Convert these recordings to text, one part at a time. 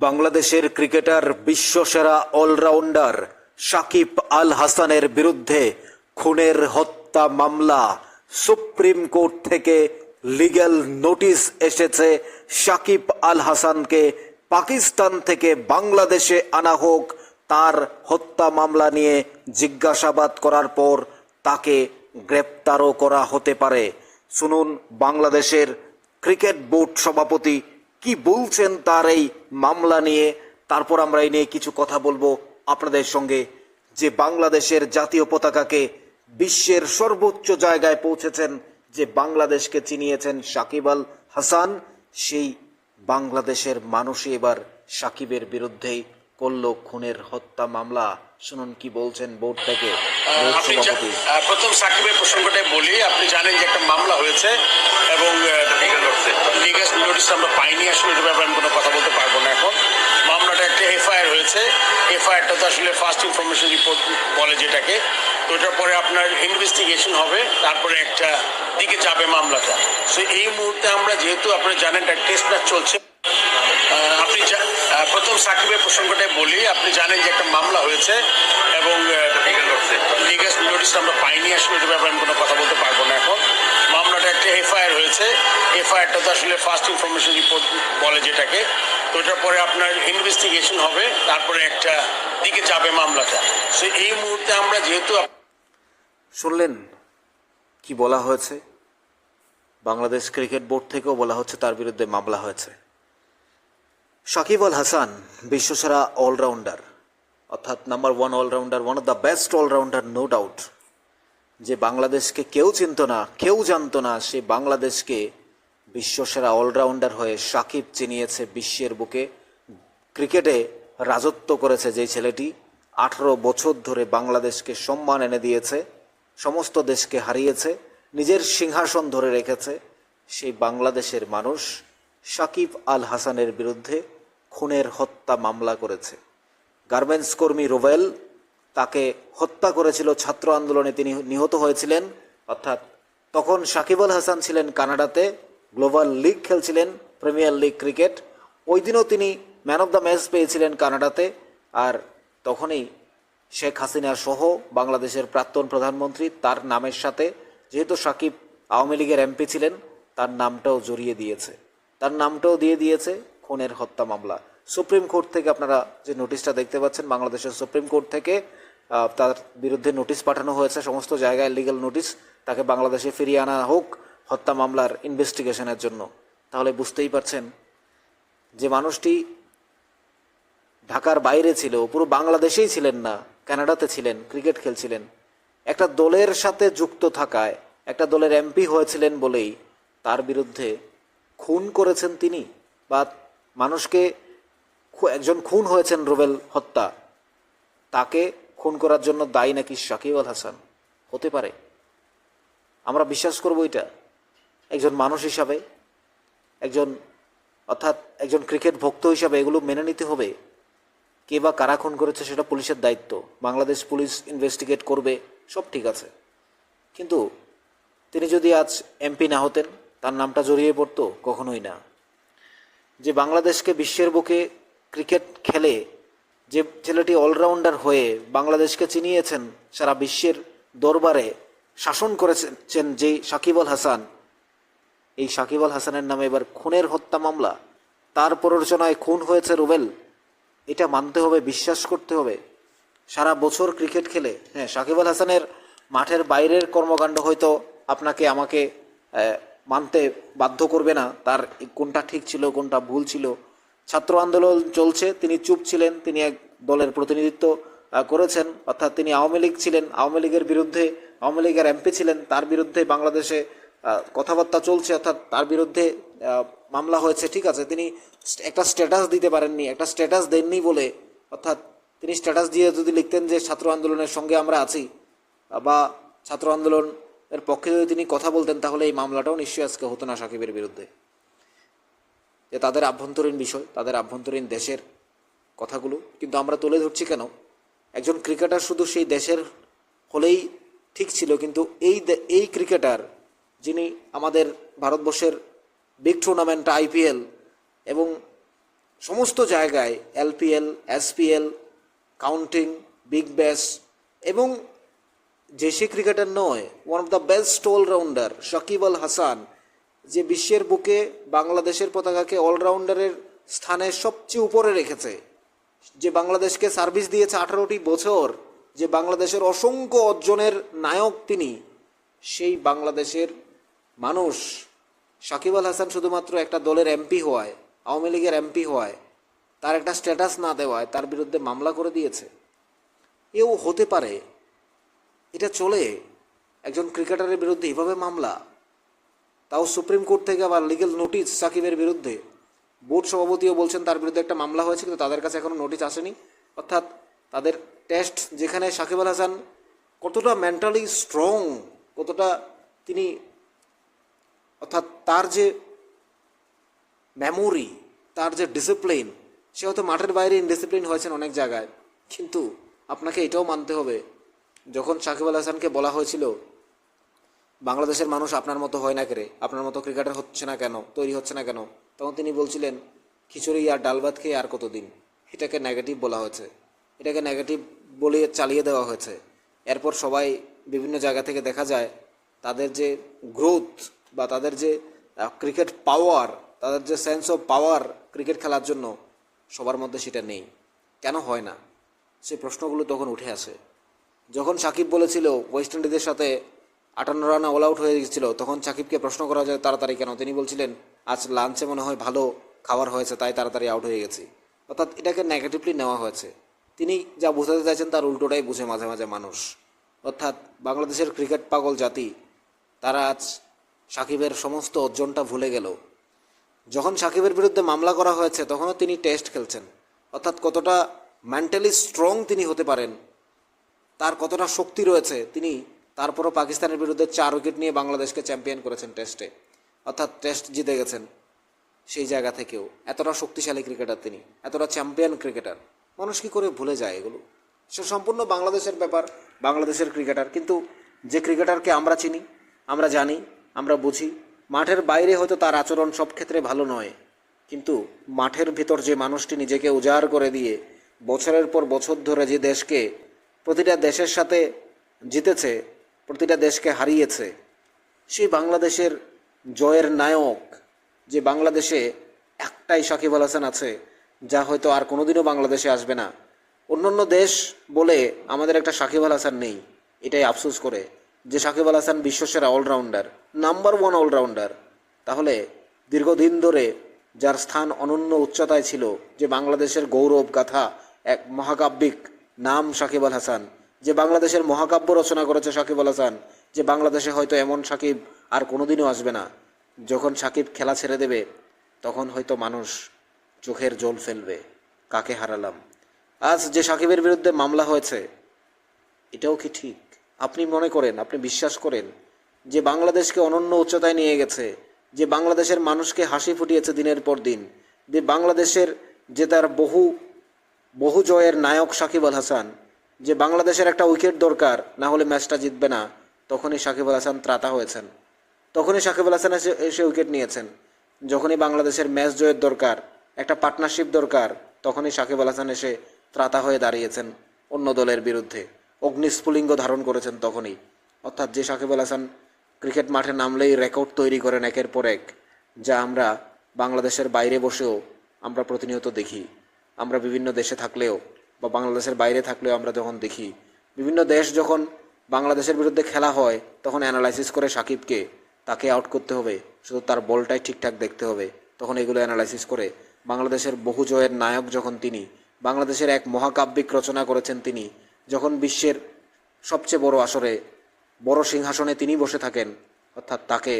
বাংলাদেশের cricketer বিশ্বসেরা allrounder Shakib আল হাসানের বিরুদ্ধে খুনের হত্যা মামলা। সুপ্রিম কোর্ট থেকে লিগ্যাল নোটিশ এসেছে। সাকিব আল হাসানকে পাকিস্তান থেকে বাংলাদেশে আনা হোক, তার হত্যা মামলা নিয়ে জিজ্ঞাসাবাদ করার পর তাকে গ্রেপ্তারও করা হতে পারে। শুনুন বাংলাদেশের ক্রিকেট বোর্ড সভাপতি কি বলছেন তার এই মামলা নিয়ে। তারপর আমরা এই নিয়ে কিছু কথা বলবো আপনাদের সঙ্গে। যে বাংলাদেশের জাতীয় পতাকাকে বিশ্বের সর্বোচ্চ জায়গায় পৌঁছেছেন, যে বাংলাদেশকে চিনিয়েছেন সাকিব আল হাসান, সেই বাংলাদেশের মানুষই এবার সাকিবের বিরুদ্ধেই করল খুনের হত্যা মামলা। শুনুন কি বলছেন বোর্ড থেকে বোর্ড সভাপতি। প্রথম সাকিবের প্রসঙ্গটাই বলি। আপনি জানেন যে একটা মামলা হয়েছে এবং লিগ্যাল নোটিশ আমরা পাইনি। আসলে এটা ব্যাপারে আমি কোনো কথা বলতে পারবো না এখন। মামলাটা একটা এফআইআর হয়েছে। এফআইআরটা তো আসলে ফার্স্ট ইনফরমেশন রিপোর্ট বলে যেটাকে, তো ওটার পরে আপনার ইনভেস্টিগেশন হবে, তারপরে একটা দিকে যাবে মামলাটা। সো এই মুহূর্তে আমরা যেহেতু আপনারা জানেন একটা টেস্ট ম্যাচ চলছে, আপনি প্রথম সাকিবের প্রসঙ্গটাই বলি। আপনি জানেন যে একটা মামলা হয়েছে এবং লিগ্যাল নোটিশ আমরা পাইনি। আসলে এটা ব্যাপারে আমি কোনো কথা বলতে পারবো না এখন। মামলাটা একটা এফআইআর হয়েছে। এফআইআরটা তো আসলে ফার্স্ট ইনফরমেশন রিপোর্ট বলে যেটাকে, তো ওটার পরে আপনার ইনভেস্টিগেশন হবে, তারপরে একটা দিকে যাবে মামলাটা। সো এই মুহূর্তে আমরা যেহেতু শুনলেন কি বলা হয়েছে। বাংলাদেশ ক্রিকেট বোর্ড থেকেও বলা হচ্ছে তার বিরুদ্ধে মামলা হয়েছে। সাকিব আল হাসান বিশ্বসেরা অলরাউন্ডার, অর্থাৎ number one allrounder, one of the best allrounder, no doubt. যে বাংলাদেশকে কেউ চিনত না, কেউ জানতো না, সে বাংলাদেশকে বিশ্বসেরা অলরাউন্ডার হয়ে সাকিব চিনিয়েছে বিশ্বের বুকে। ক্রিকেটে রাজত্ব করেছে যেই ছেলেটি, 18 বছর ধরে বাংলাদেশকে সম্মান এনে দিয়েছে, সমস্ত দেশকে হারিয়েছে, নিজের সিংহাসন ধরে রেখেছে। সেই বাংলাদেশের মানুষ সাকিব আল হাসানের বিরুদ্ধে খুনের হত্যা মামলা করেছে। গার্মেন্টস কর্মী রুবেল, তাকে হত্যা করেছিল ছাত্র আন্দোলনে, তিনি নিহত হয়েছিলেন। অর্থাৎ তখন সাকিব আল হাসান ছিলেন কানাডাতে, গ্লোবাল লিগ খেলছিলেন, প্রিমিয়ার লিগ ক্রিকেট। ওই দিনও তিনি ম্যান অফ দ্য ম্যাচ পেয়েছিলেন কানাডাতে। আর তখনই শেখ হাসিনা সহ বাংলাদেশের প্রাক্তন প্রধানমন্ত্রী তার নামের সাথে, যেহেতু সাকিব আওয়ামী লীগের এমপি ছিলেন, তার নামটাও জড়িয়ে দিয়েছে, তার নামটাও দিয়ে দিয়েছে খুনের হত্যা মামলা। সুপ্রিম কোর্ট থেকে আপনারা যে নোটিশটা দেখতে পাচ্ছেন, বাংলাদেশের সুপ্রিম কোর্ট থেকে তার বিরুদ্ধে নোটিশ পাঠানো হয়েছে, সমস্ত জায়গায় লিগ্যাল নোটিশ, তাকে বাংলাদেশে ফিরিয়ে আনা হোক হত্যা মামলার ইনভেস্টিগেশনের জন্য। তাহলে বুঝতেই পারছেন যে মানুষটি ঢাকার বাইরে ছিল, পুরো বাংলাদেশেই ছিলেন না, কানাডাতে ছিলেন, ক্রিকেট খেলছিলেন। একটা দলের সাথে যুক্ত থাকায়, একটা দলের এমপি হয়েছিলেন বলেই তার বিরুদ্ধে খুন করেছেন তিনি, বা মানুষকে একজন খুন হয়েছেন রুবেল হত্যা, তাকে খুন করার জন্য দায়ী নাকি সাকিব আল হাসান হতে পারে। আমরা বিশ্বাস করব এটা একজন মানুষ হিসাবে, একজন অর্থাৎ একজন ক্রিকেট ভক্ত হিসাবে এগুলো মেনে নিতে হবে। কে বা কারা খুন করেছে সেটা পুলিশের দায়িত্ব, বাংলাদেশ পুলিশ ইনভেস্টিগেট করবে, সব ঠিক আছে। কিন্তু তিনি যদি আজ এমপি না হতেন, তার নামটা জড়িয়ে পড়তো? কখনোই না। যে বাংলাদেশকে বিশ্বের বুকে ক্রিকেট খেলে যে ছেলেটি অলরাউন্ডার হয়ে বাংলাদেশকে চিনিয়েছেন, সারা বিশ্বের দরবারে শাসন করেছেন যে সাকিব আল হাসান, এই সাকিব আল হাসানের নামে এবার খুনের হত্যা মামলা। তার প্ররোচনায় খুন হয়েছে রুবেল, এটা মানতে হবে, বিশ্বাস করতে হবে। সারা বছর ক্রিকেট খেলে, হ্যাঁ, সাকিব আল হাসানের মাঠের বাইরের কর্মকাণ্ড হয়তো আপনাকে আমাকে মানতে বাধ্য করবে না, তার কোনটা ঠিক ছিল কোনটা ভুল ছিল। ছাত্র আন্দোলন চলছে, তিনি চুপ ছিলেন, তিনি এক দলের প্রতিনিধিত্ব করেছেন, অর্থাৎ তিনি আওয়ামী লীগ ছিলেন, আওয়ামী লীগের বিরুদ্ধে, আওয়ামী লীগের এমপি ছিলেন, তার বিরুদ্ধে বাংলাদেশে কথাবার্তা চলছে, অর্থাৎ তার বিরুদ্ধে মামলা হয়েছে। ঠিক আছে, তিনি একটা স্ট্যাটাস দিতে পারেননি, একটা স্ট্যাটাস দেননি বলে, অর্থাৎ তিনি স্ট্যাটাস দিয়ে যদি লিখতেন যে ছাত্র আন্দোলনের সঙ্গে আমরা আছি, বা ছাত্র আন্দোলনের পক্ষে যদি তিনি কথা বলতেন, তাহলে এই মামলাটাও নিশ্চয়ই আজকে হতো না সাকিবের বিরুদ্ধে। যে তাদের আভ্যন্তরীণ বিষয়, তাদের আভ্যন্তরীণ দেশের কথাগুলো কিন্তু আমরা তুলে ধরছি কেন? একজন ক্রিকেটার শুধু সেই দেশের হলেই ঠিক ছিল, কিন্তু এই ক্রিকেটার যিনি আমাদের ভারতবর্ষের বিগ টুর্নামেন্ট আইপিএল এবং সমস্ত জায়গায় LPL, SPL, counting, big bash এবং যে সে ক্রিকেটার নয়, one of the best allrounder Shakib Al Hasan, যে বিশ্বের বুকে বাংলাদেশের পতাকাকে অলরাউন্ডারের স্থানে সবচেয়ে উপরে রেখেছে, যে বাংলাদেশকে সার্ভিস দিয়েছে 18টি বছর, যে বাংলাদেশের অসংখ্য অর্জনের নায়ক তিনি, সেই বাংলাদেশের মানুষ সাকিব আল হাসান শুধুমাত্র একটা দলের এমপি হওয়ায়, আওয়ামী লীগের এমপি হওয়ায়, তার একটা স্ট্যাটাস না দেওয়ায় তার বিরুদ্ধে মামলা করে দিয়েছে। এও হতে পারে? এটা চলে? একজন ক্রিকেটারের বিরুদ্ধে এভাবে মামলা, তাও সুপ্রিম কোর্ট থেকে আবার লিগ্যাল নোটিশ সাকিবের বিরুদ্ধে। বোর্ড সভাপতিও বলছেন তার বিরুদ্ধে একটা মামলা হয়েছে, কিন্তু তাদের কাছে এখনো নোটিশ আসেনি। অর্থাৎ তাদের টেস্ট, যেখানে সাকিব আল হাসান কতটা মেন্টালি স্ট্রং, কতটা তিনি, অর্থাৎ তার যে মেমোরি, তার যে ডিসিপ্লিন, সে হয়তো মাঠের বাইরে ইনডিসিপ্লিন হয়েছেন অনেক জায়গায়, কিন্তু আপনাকে এটাও মানতে হবে, যখন সাকিব আল হাসানকে বলা হয়েছিল বাংলাদেশের মানুষ আপনার মতো হয় না কেরে, আপনার মতো ক্রিকেটার হচ্ছে না কেন, তৈরি হচ্ছে না কেন, তখন তিনি বলছিলেন খিচুড়ি আর ডাল ভাত খেয়ে আর কতদিন। এটাকে নেগেটিভ বলা হয়েছে, এটাকে নেগেটিভ বলে চালিয়ে দেওয়া হয়েছে। এরপর সবাই বিভিন্ন জায়গা থেকে দেখা যায় তাদের যে গ্রোথ বা তাদের যে ক্রিকেট পাওয়ার, তাদের যে সেন্স অফ পাওয়ার ক্রিকেট খেলার জন্য, সবার মধ্যে সেটা নেই। কেন হয় না? সেই প্রশ্নগুলো তখন উঠে আসে। যখন সাকিব বলেছিল ওয়েস্ট ইন্ডিজের সাথে 58 রানে অল আউট হয়ে গেছিল, তখন সাকিবকে প্রশ্ন করা যায় তাড়াতাড়ি কেন, তিনি বলছিলেন আজ লাঞ্চে মনে হয় ভালো খাবার হয়েছে তাই তাড়াতাড়ি আউট হয়ে গেছি। অর্থাৎ এটাকে নেগেটিভলি নেওয়া হয়েছে। তিনি যা বোঝাতে চাইছেন তার উল্টোটাই বুঝে মাঝে মাঝে মানুষ। অর্থাৎ বাংলাদেশের ক্রিকেট পাগল জাতি, তারা আজ সাকিবের সমস্ত অর্জনটা ভুলে গেল। যখন সাকিবের বিরুদ্ধে মামলা করা হয়েছে তখনও তিনি টেস্ট খেলছেন। অর্থাৎ কতটা মেন্টালি স্ট্রং তিনি হতে পারেন, তার কতটা শক্তি রয়েছে, তিনি তারপরও পাকিস্তানের বিরুদ্ধে 4 উইকেট নিয়ে বাংলাদেশকে চ্যাম্পিয়ন করেছেন টেস্টে, অর্থাৎ টেস্ট জিতে গেছেন। সেই জায়গা থেকেও এতটা শক্তিশালী ক্রিকেটার তিনি, এতটা চ্যাম্পিয়ন ক্রিকেটার, মানুষ কী করে ভুলে যায় এগুলো? সে সম্পূর্ণ বাংলাদেশের ব্যাপার, বাংলাদেশের ক্রিকেটার। কিন্তু যে ক্রিকেটারকে আমরা চিনি, আমরা জানি, আমরা বুঝি, মাঠের বাইরে হয়তো তার আচরণ সব ক্ষেত্রে ভালো নয়, কিন্তু মাঠের ভিতর যে মানুষটি নিজেকে উজাড় করে দিয়ে বছরের পর বছর ধরে যে দেশকে, প্রতিটা দেশের সাথে জিতেছে, প্রতিটা দেশকে হারিয়েছে, সেই বাংলাদেশের জয়ের নায়ক, যে বাংলাদেশে একটাই সাকিব আল হাসান আছে, যা হয়তো আর কোনোদিনও বাংলাদেশে আসবে না। অন্যান্য দেশ বলে আমাদের একটা সাকিব আল হাসান নেই, এটাই আফসোস করে, যে সাকিব আল হাসান বিশ্বসেরা অলরাউন্ডার, নাম্বার 1 অলরাউন্ডার। তাহলে দীর্ঘদিন ধরে যার স্থান অনন্য উচ্চতায় ছিল, যে বাংলাদেশের গৌরব গাথা, এক মহাকাব্যিক নাম সাকিব আল হাসান, যে বাংলাদেশের মহাকাব্য রচনা করেছে সাকিব আল হাসান, যে বাংলাদেশে হয়তো এমন সাকিব আর কোনোদিনও আসবে না। যখন সাকিব খেলা ছেড়ে দেবে তখন হয়তো মানুষ চোখের জল ফেলবে, কাকে হারালাম। আজ যে সাকিবের বিরুদ্ধে মামলা হয়েছে, এটাও কি ঠিক? আপনি মনে করেন, আপনি বিশ্বাস করেন যে বাংলাদেশকে অনন্য উচ্চতায় নিয়ে গেছে, যে বাংলাদেশের মানুষকে হাসি ফুটিয়েছে দিনের পর দিন, যে বাংলাদেশের যে তার বহু জয়ের নায়ক সাকিব আল হাসান, যে বাংলাদেশের একটা উইকেট দরকার, না হলে ম্যাচটা জিতবে না, তখনই সাকিব আল হাসান ত্রাতা হয়েছেন, তখনই সাকিব আল হাসান এসে উইকেট নিয়েছেন। যখনই বাংলাদেশের ম্যাচ জয়ের দরকার, একটা পার্টনারশিপ দরকার, তখনই সাকিব আল হাসান এসে ত্রাতা হয়ে দাঁড়িয়েছেন অন্য দলের বিরুদ্ধে, অগ্নিস্ফুলিঙ্গ ধারণ করেছেন তখনই। অর্থাৎ যে সাকিব আল হাসান ক্রিকেট মাঠে নামলেই রেকর্ড তৈরি করেন একের পর এক, যা আমরা বাংলাদেশের বাইরে বসেও আমরা প্রতিনিয়ত দেখি। আমরা বিভিন্ন দেশে থাকলেও বা বাংলাদেশের বাইরে থাকলেও আমরা যখন দেখি, বিভিন্ন দেশ যখন বাংলাদেশের বিরুদ্ধে খেলা হয় তখন অ্যানালাইসিস করে সাকিবকে, তাকে আউট করতে হবে, শুধু তার বলটাই ঠিকঠাক দেখতে হবে, তখন এগুলো অ্যানালাইসিস করে বাংলাদেশের বহু জয়ের নায়ক যখন তিনি, বাংলাদেশের এক মহাকাব্যিক রচনা করেছেন তিনি, যখন বিশ্বের সবচেয়ে বড় আসরে, বড় সিংহাসনে তিনি বসে থাকেন, অর্থাৎ তাকে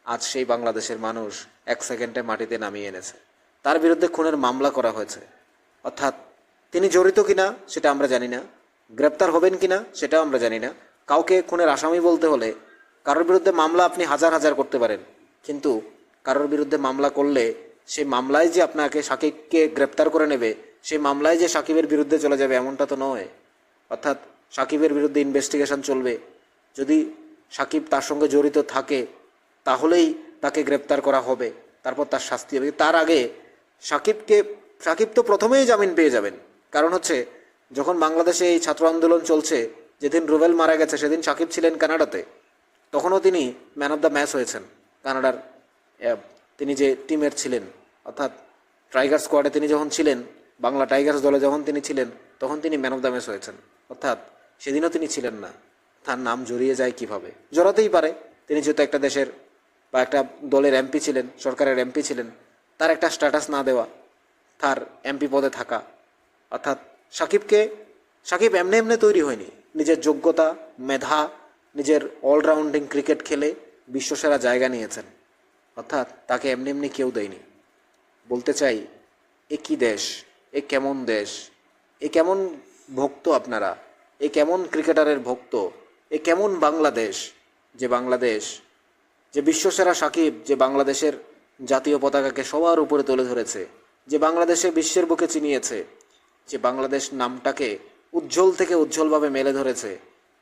আজ সেই বাংলাদেশের মানুষ 1 সেকেন্ডে মাটিতে নামিয়ে এনেছে। তার বিরুদ্ধে খুনের মামলা করা হয়েছে। অর্থাৎ তিনি জড়িত কিনা সেটা আমরা জানি না, গ্রেপ্তার হবেন কিনা সেটাও আমরা জানি না। কাউকে খুনের আসামি বলতে হলে কারোর বিরুদ্ধে মামলা আপনি হাজার হাজার করতে পারেন, কিন্তু কারোর বিরুদ্ধে মামলা করলে সেই মামলায় যে আপনাকে সাকিবকে গ্রেপ্তার করে নেবে, সেই মামলায় যে সাকিবের বিরুদ্ধে চলে যাবে এমনটা তো নয়। অর্থাৎ সাকিবের বিরুদ্ধে ইনভেস্টিগেশন চলবে, যদি সাকিব তার সঙ্গে জড়িত থাকে তাহলেই তাকে গ্রেপ্তার করা হবে, তারপর তার শাস্তি হবে। তার আগে সাকিবকে সাকিব তো প্রথমেই জামিন পেয়ে যাবেন। কারণ হচ্ছে যখন বাংলাদেশে এই ছাত্র আন্দোলন চলছে, যেদিন রুবেল মারা গেছে সেদিন সাকিব ছিলেন কানাডাতে, তখনও তিনি ম্যান অফ দ্য ম্যাচ হয়েছেন কানাডার। তিনি যে টিমের ছিলেন, অর্থাৎ টাইগার স্কোয়াডে তিনি যখন ছিলেন, বাংলা টাইগার্স দলে যখন তিনি ছিলেন, তখন তিনি ম্যান অফ দ্য ম্যাচ হয়েছেন। অর্থাৎ সেদিনও তিনি ছিলেন না। তার নাম জড়িয়ে যায় কিভাবে? জড়াতেই পারে। তিনি যেহেতু একটা দেশের বা একটা দলের এমপি ছিলেন, সরকারের এমপি ছিলেন, তার একটা স্ট্যাটাস না দেওয়া, তার এমপি পদে থাকা, অর্থাৎ সাকিব এমনি এমনি তৈরি হয়নি। নিজের যোগ্যতা, মেধা, নিজের অলরাউন্ডিং ক্রিকেট খেলে বিশ্বসেরা জায়গা নিয়েছেন। অর্থাৎ তাকে এমনি এমনি কেউ দেয়নি। বলতে চাই, এ কী দেশ, এ কেমন দেশ, এ কেমন ভক্ত আপনারা, এ কেমন ক্রিকেটারের ভক্ত, এ কেমন বাংলাদেশ, যে বিশ্বসেরা সাকিব, যে বাংলাদেশের জাতীয় পতাকাকে সবার উপরে তুলে ধরেছে, যে বাংলাদেশে বিশ্বের বুকে চিনিয়েছে, যে বাংলাদেশ নামটাকে উজ্জ্বল থেকে উজ্জ্বলভাবে মেলে ধরেছে,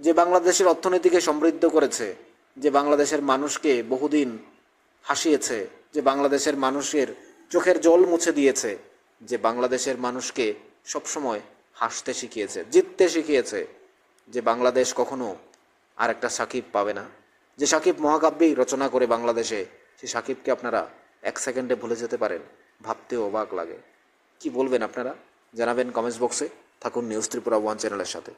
যে বাংলাদেশের অর্থনীতিকে সমৃদ্ধ করেছে, যে বাংলাদেশের মানুষকে বহুদিন হাসিয়েছে, যে বাংলাদেশের মানুষের চোখের জল মুছে দিয়েছে, যে বাংলাদেশের মানুষকে সবসময় হাসতে শিখিয়েছে, জিততে শিখিয়েছে, যে বাংলাদেশ কখনো আর একটা সাকিব পাবে না। যে সাকিব মহাকাব্যেই রচনা করে বাংলাদেশে, সে সাকিবকে আপনারা 1 সেকেন্ডে ভুলে যেতে পারেন, ভাবতেও অবাক লাগে। কি বলবেন আপনারা? জানাবেন কমেন্টস বক্সে। থাকুন নিউজ ত্রিপুরা 1 চ্যানেলের সাথে।